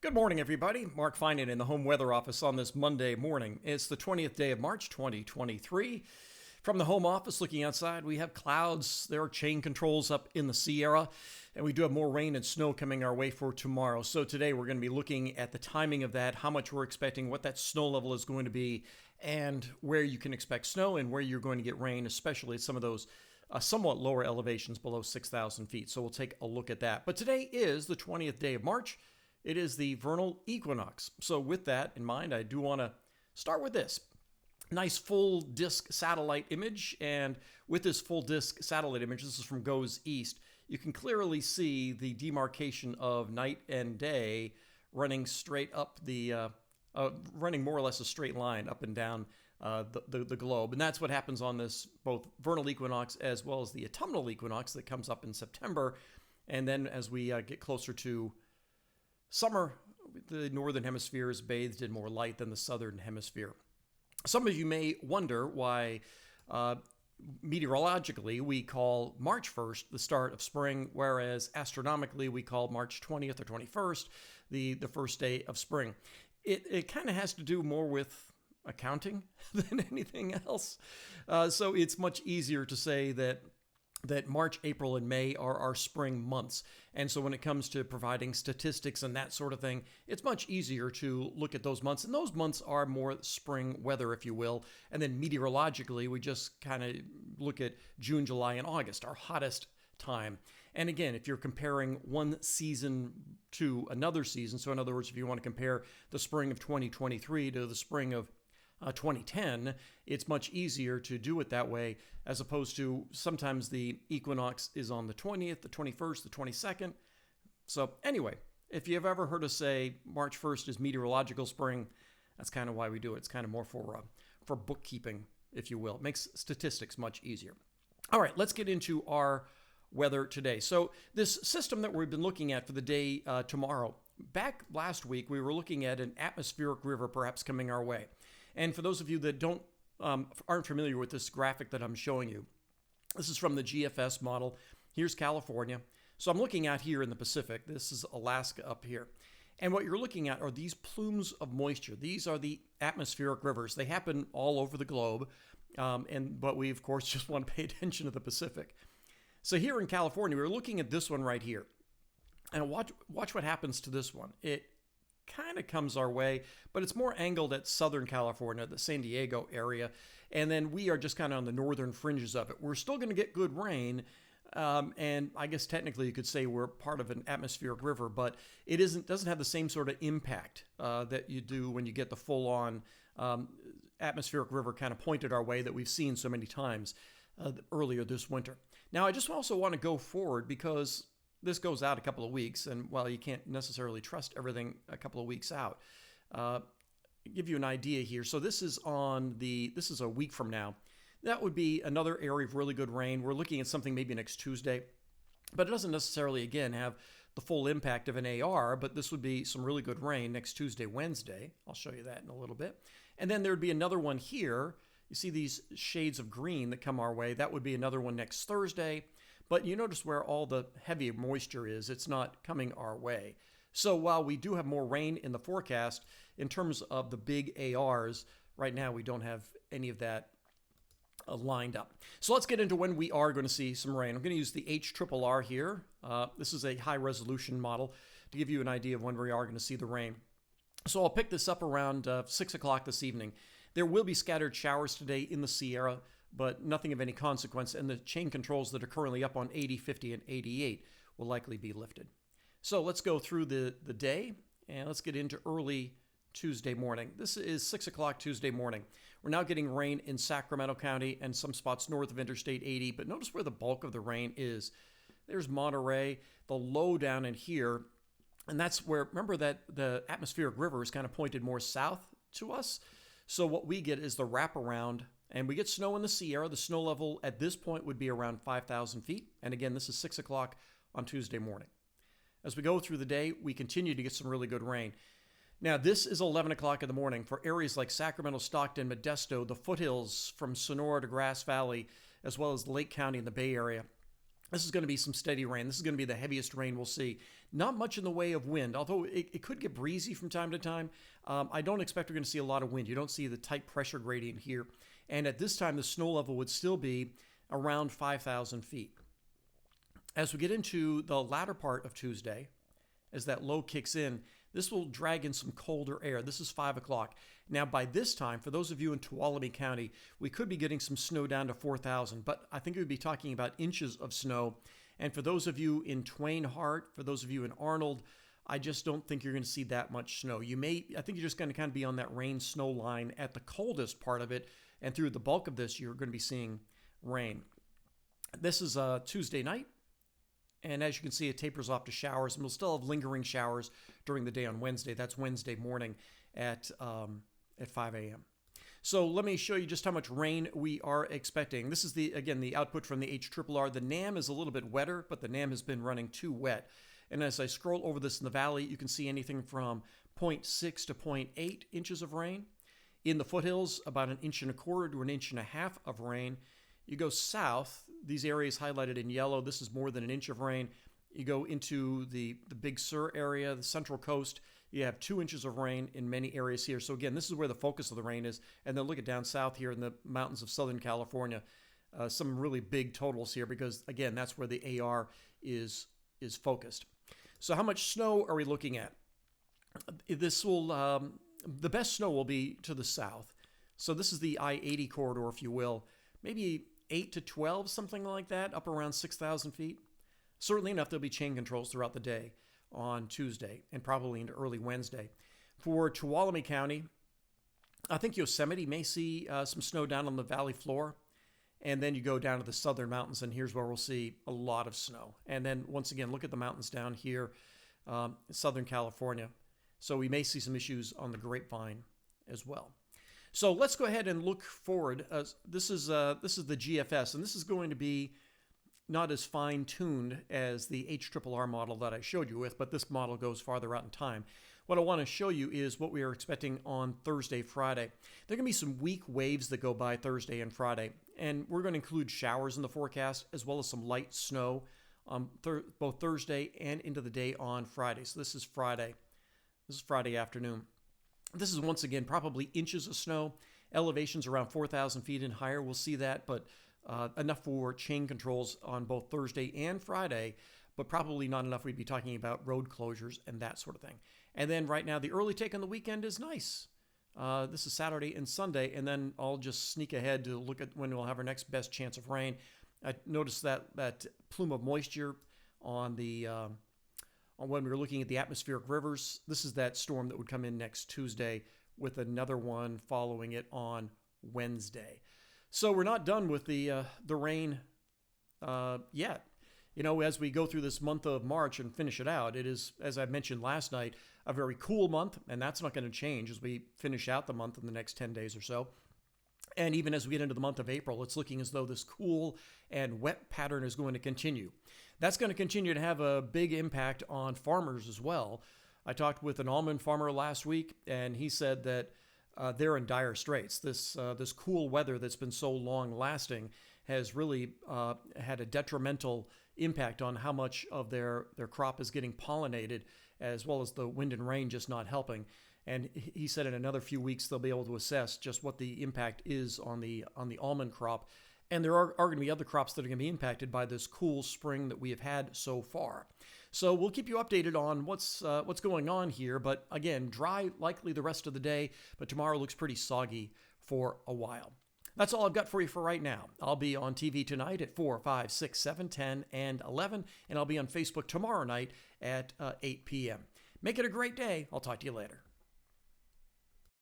Good morning, everybody. Mark Finan in the Home Weather Office on this Monday morning. It's the 20th day of March, 2023. From the home office looking outside, we have clouds. There are chain controls up in the Sierra, and we do have more rain and snow coming our way for tomorrow. So today we're going to be looking at the timing of that, how much we're expecting, what that snow level is going to be, and where you can expect snow and where you're going to get rain, especially at some of those somewhat lower elevations below 6,000 feet. So we'll take a look at that. But today is the 20th day of March. It is the vernal equinox. So with that in mind, I do want to start with this. Nice full disk satellite image. And with this full disk satellite image, this is from GOES East, you can clearly see the demarcation of night and day running straight up running more or less a straight line up and down the globe. And that's what happens on this both vernal equinox as well as the autumnal equinox that comes up in September. And then as we get closer to summer, the northern hemisphere is bathed in more light than the southern hemisphere. Some of you may wonder why meteorologically we call March 1st the start of spring, whereas astronomically we call March 20th or 21st the first day of spring. It kind of has to do more with accounting than anything else. So it's much easier to say that March, April, and May are our spring months. And so when it comes to providing statistics and that sort of thing, it's much easier to look at those months. And those months are more spring weather, if you will. And then meteorologically, we just kind of look at June, July, and August, our hottest time. And again, if you're comparing one season to another season, so in other words, if you want to compare the spring of 2023 to the spring of 2010, it's much easier to do it that way as opposed to sometimes the equinox is on the 20th, the 21st, the 22nd. So anyway, if you've ever heard us say March 1st is meteorological spring, that's kind of why we do it. It's kind of more for bookkeeping, if you will. It makes statistics much easier. All right, let's get into our weather today. So this system that we've been looking at for the day tomorrow, back last week, we were looking at an atmospheric river perhaps coming our way. And for those of you that aren't familiar with this graphic that I'm showing you, this is from the GFS model. Here's California. So I'm looking out here in the Pacific. This is Alaska up here. And what you're looking at are these plumes of moisture. These are the atmospheric rivers. They happen all over the globe. But we, of course, just want to pay attention to the Pacific. So here in California, we're looking at this one right here. And watch what happens to this one. It kind of comes our way, but it's more angled at Southern California, the San Diego area. And then we are just kind of on the northern fringes of it. We're still going to get good rain. And I guess technically you could say we're part of an atmospheric river, but it doesn't have the same sort of impact that you do when you get the full-on atmospheric river kind of pointed our way that we've seen so many times earlier this winter. Now, I just also want to go forward because this goes out a couple of weeks, and while you can't necessarily trust everything a couple of weeks out, give you an idea here. So this is a week from now. That would be another area of really good rain. We're looking at something maybe next Tuesday, but it doesn't necessarily, again, have the full impact of an AR, but this would be some really good rain next Tuesday, Wednesday. I'll show you that in a little bit. And then there would be another one here. You see these shades of green that come our way. That would be another one next Thursday. But you notice where all the heavy moisture is, it's not coming our way. So while we do have more rain in the forecast, in terms of the big ARs, right now we don't have any of that lined up. So let's get into when we are going to see some rain. I'm going to use the HRRR here. This is a high resolution model to give you an idea of when we are going to see the rain. So I'll pick this up around 6 o'clock this evening. There will be scattered showers today in the Sierra, but nothing of any consequence, and the chain controls that are currently up on 80, 50, and 88 will likely be lifted. So let's go through the day, and let's get into early Tuesday morning. This is 6 o'clock Tuesday morning. We're now getting rain in Sacramento County and some spots north of Interstate 80, but notice where the bulk of the rain is. There's Monterey, the low down in here, and that's where, remember that the atmospheric river is kind of pointed more south to us. So what we get is the wraparound, and we get snow in the Sierra. The snow level at this point would be around 5,000 feet. And again, this is 6 o'clock on Tuesday morning. As we go through the day, we continue to get some really good rain. Now, this is 11 o'clock in the morning for areas like Sacramento, Stockton, Modesto, the foothills from Sonora to Grass Valley, as well as Lake County and the Bay Area. This is going to be some steady rain. This is going to be the heaviest rain we'll see. Not much in the way of wind, although it could get breezy from time to time. I don't expect we're going to see a lot of wind. You don't see the tight pressure gradient here. And at this time, the snow level would still be around 5,000 feet. As we get into the latter part of Tuesday, as that low kicks in, this will drag in some colder air. This is 5 o'clock. Now, by this time, for those of you in Tuolumne County, we could be getting some snow down to 4,000, but I think we would be talking about inches of snow. And for those of you in Twain Harte, for those of you in Arnold, I just don't think you're going to see that much snow. I think you're just going to kind of be on that rain-snow line at the coldest part of it, and through the bulk of this, you're going to be seeing rain. This is Tuesday night. And as you can see, it tapers off to showers, and we'll still have lingering showers during the day on Wednesday. That's Wednesday morning at 5 a.m. So let me show you just how much rain we are expecting. This is, again, the output from the HRRR. The NAM is a little bit wetter, but the NAM has been running too wet. And as I scroll over this in the valley, you can see anything from 0.6 to 0.8 inches of rain. In the foothills, about 1.25 inches to 1.5 inches of rain. You go south, these areas highlighted in yellow, this is more than 1 inch of rain. You go into the Big Sur area, the Central Coast, you have 2 inches of rain in many areas here. So again, this is where the focus of the rain is. And then look at down south here in the mountains of Southern California. Some really big totals here because, again, that's where the AR is focused. So how much snow are we looking at? This will, the best snow will be to the south. So this is the I-80 corridor, if you will. Maybe 8 to 12, something like that, up around 6,000 feet. Certainly enough, there'll be chain controls throughout the day on Tuesday and probably into early Wednesday. For Tuolumne County, I think Yosemite may see some snow down on the valley floor. And then you go down to the southern mountains, and here's where we'll see a lot of snow. And then, once again, look at the mountains down here in Southern California. So we may see some issues on the Grapevine as well. So let's go ahead and look forward. This is the GFS, and this is going to be not as fine-tuned as the HRRR model that I showed you with, but this model goes farther out in time. What I want to show you is what we are expecting on Thursday, Friday. There are going to be some weak waves that go by Thursday and Friday, and we're going to include showers in the forecast as well as some light snow on both Thursday and into the day on Friday. So this is Friday. This is Friday afternoon. This is, once again, probably inches of snow. Elevations around 4,000 feet and higher. We'll see that, but enough for chain controls on both Thursday and Friday, but probably not enough we'd be talking about road closures and that sort of thing. And then right now, the early take on the weekend is nice. This is Saturday and Sunday, and then I'll just sneak ahead to look at when we'll have our next best chance of rain. I noticed that plume of moisture on when we were looking at the atmospheric rivers. This is that storm that would come in next Tuesday with another one following it on Wednesday. So we're not done with the rain yet. You know, as we go through this month of March and finish it out, it is, as I mentioned last night, a very cool month, and that's not going to change as we finish out the month in the next 10 days or so. And even as we get into the month of April, it's looking as though this cool and wet pattern is going to continue. That's going to continue to have a big impact on farmers as well. I talked with an almond farmer last week, and he said that they're in dire straits. This cool weather that's been so long lasting has really had a detrimental impact on how much of their crop is getting pollinated, as well as the wind and rain just not helping. And he said in another few weeks they'll be able to assess just what the impact is on the almond crop. And there are going to be other crops that are going to be impacted by this cool spring that we have had so far. So we'll keep you updated on what's going on here. But again, dry likely the rest of the day, but tomorrow looks pretty soggy for a while. That's all I've got for you for right now. I'll be on TV tonight at 4, 5, 6, 7, 10, and 11, and I'll be on Facebook tomorrow night at 8 p.m. Make it a great day. I'll talk to you later.